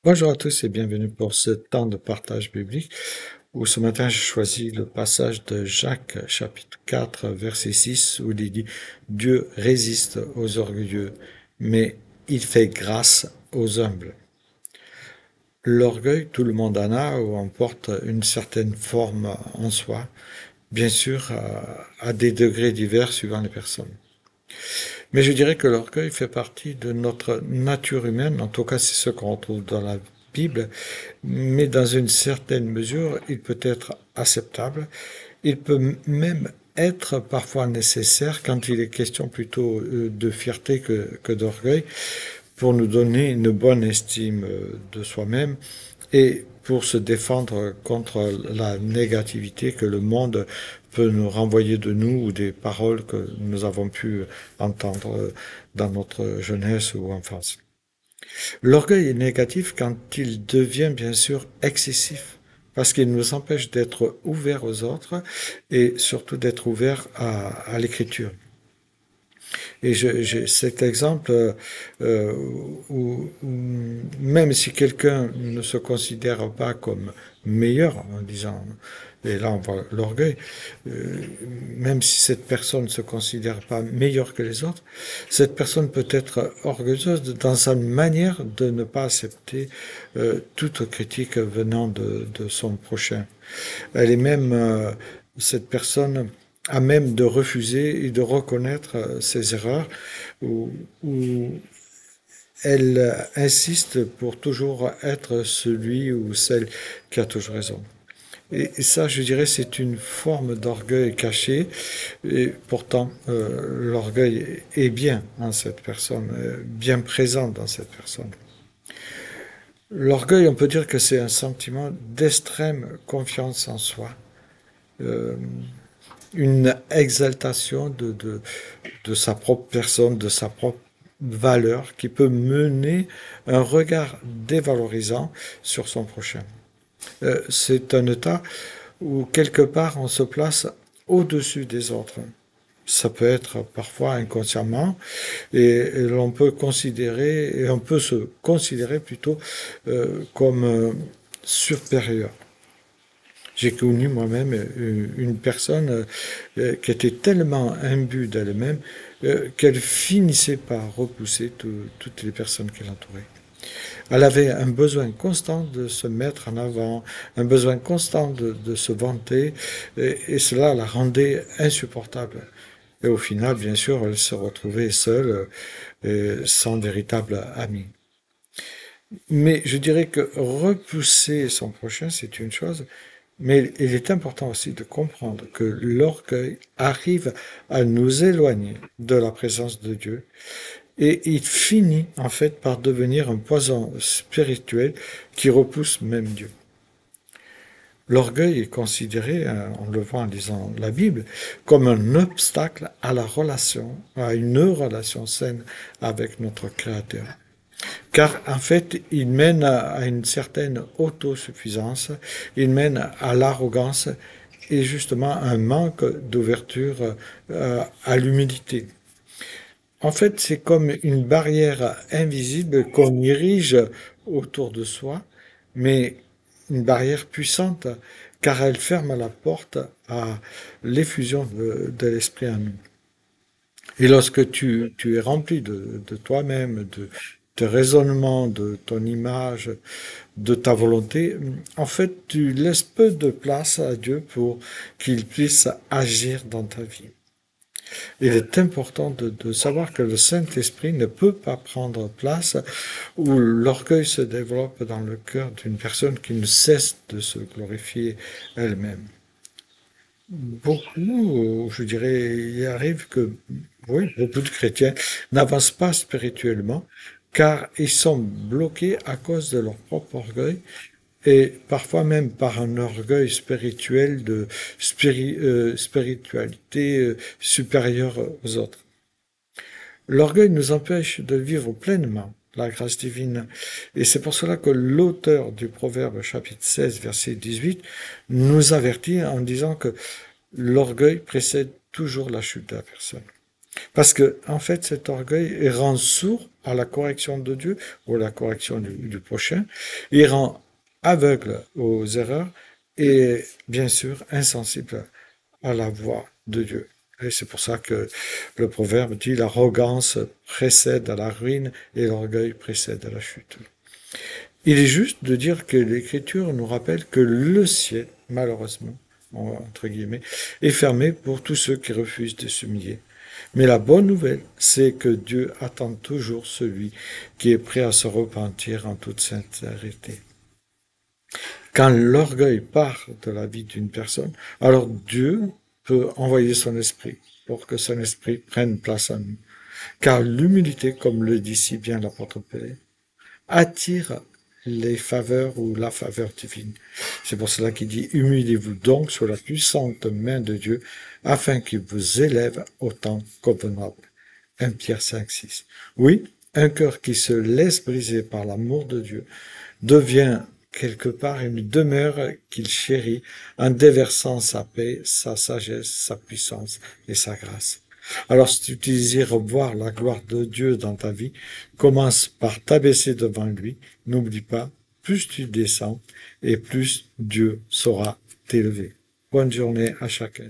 Bonjour à tous et bienvenue pour ce temps de partage biblique où ce matin j'ai choisi le passage de Jacques chapitre 4 verset 6 où il dit Dieu résiste aux orgueilleux mais il fait grâce aux humbles. L'orgueil, tout le monde en a ou en porte une certaine forme en soi, bien sûr à des degrés divers suivant les personnes. Mais je dirais que l'orgueil fait partie de notre nature humaine, en tout cas c'est ce qu'on retrouve dans la Bible, mais dans une certaine mesure, il peut être acceptable. Il peut même être parfois nécessaire quand il est question plutôt de fierté que d'orgueil pour nous donner une bonne estime de soi-même et pour se défendre contre la négativité que le monde peut nous renvoyer de nous ou des paroles que nous avons pu entendre dans notre jeunesse ou enfance. L'orgueil est négatif quand il devient bien sûr excessif, parce qu'il nous empêche d'être ouverts aux autres et surtout d'être ouverts à l'écriture. Et j'ai cet exemple où même si quelqu'un ne se considère pas comme meilleur, en disant, et là on voit l'orgueil, euh, même si cette personne ne se considère pas meilleure que les autres, cette personne peut être orgueilleuse dans sa manière de ne pas accepter toute critique venant de son prochain. Elle est même, cette personne, à même de refuser et de reconnaître ses erreurs, ou, ou elle insiste pour toujours être celui ou celle qui a toujours raison. Et ça, je dirais, c'est une forme d'orgueil caché, et pourtant, l'orgueil est bien en cette personne, bien présent dans cette personne. L'orgueil, on peut dire que c'est un sentiment d'extrême confiance en soi, euh, une exaltation de sa propre personne, de sa propre valeur, qui peut mener un regard dévalorisant sur son prochain. C'est un état où quelque part on se place au-dessus des autres. Ça peut être parfois inconsciemment et l'on peut considérer, et on peut se considérer plutôt comme supérieur. J'ai connu moi-même une personne qui était tellement imbue d'elle-même qu'elle finissait par repousser toutes les personnes qui l'entouraient. Elle avait un besoin constant de se mettre en avant, un besoin constant de se vanter, et cela la rendait insupportable. Et au final, bien sûr, elle se retrouvait seule, sans véritable ami. Mais je dirais que repousser son prochain, c'est une chose, mais il est important aussi de comprendre que l'orgueil arrive à nous éloigner de la présence de Dieu et il finit en fait par devenir un poison spirituel qui repousse même Dieu. L'orgueil est considéré, on le voit en lisant la Bible, comme un obstacle à la relation, à une relation saine avec notre Créateur. Car en fait, il mène à une certaine autosuffisance, il mène à l'arrogance et justement à un manque d'ouverture à l'humilité. En fait, c'est comme une barrière invisible qu'on érige autour de soi, mais une barrière puissante, car elle ferme la porte à l'effusion de l'esprit en nous. Et lorsque tu es rempli de toi-même, de tes raisonnements, de ton image, de ta volonté, en fait, tu laisses peu de place à Dieu pour qu'il puisse agir dans ta vie. Il est important de savoir que le Saint-Esprit ne peut pas prendre place où l'orgueil se développe dans le cœur d'une personne qui ne cesse de se glorifier elle-même. Beaucoup, je dirais, il arrive que, oui, beaucoup de chrétiens n'avancent pas spirituellement car ils sont bloqués à cause de leur propre orgueil et parfois même par un orgueil spirituel de spiritualité supérieure aux autres. L'orgueil nous empêche de vivre pleinement la grâce divine. Et c'est pour cela que l'auteur du Proverbe chapitre 16 verset 18 nous avertit en disant que l'orgueil précède toujours la chute de la personne. Parce que, en fait, cet orgueil rend sourd à la correction de Dieu ou à la correction du prochain. Il rend aveugle aux erreurs et, bien sûr, insensible à la voix de Dieu. Et c'est pour ça que le proverbe dit l'arrogance précède à la ruine et l'orgueil précède à la chute. Il est juste de dire que l'Écriture nous rappelle que le ciel, malheureusement, entre guillemets, est fermé pour tous ceux qui refusent de s'humilier. Mais la bonne nouvelle, c'est que Dieu attend toujours celui qui est prêt à se repentir en toute sincérité. Quand l'orgueil part de la vie d'une personne, alors Dieu peut envoyer son esprit pour que son esprit prenne place en nous. Car l'humilité, comme le dit si bien l'apôtre Paul, attire les faveurs ou la faveur divine. C'est pour cela qu'il dit, humiliez-vous donc sous la puissante main de Dieu, afin qu'il vous élève au temps convenable. 1 Pierre 5, 6. Oui, un cœur qui se laisse briser par l'amour de Dieu devient quelque part une demeure qu'il chérit en déversant sa paix, sa sagesse, sa puissance et sa grâce. Alors, si tu désires voir la gloire de Dieu dans ta vie, commence par t'abaisser devant lui. N'oublie pas, plus tu descends et plus Dieu saura t'élever. Bonne journée à chacun.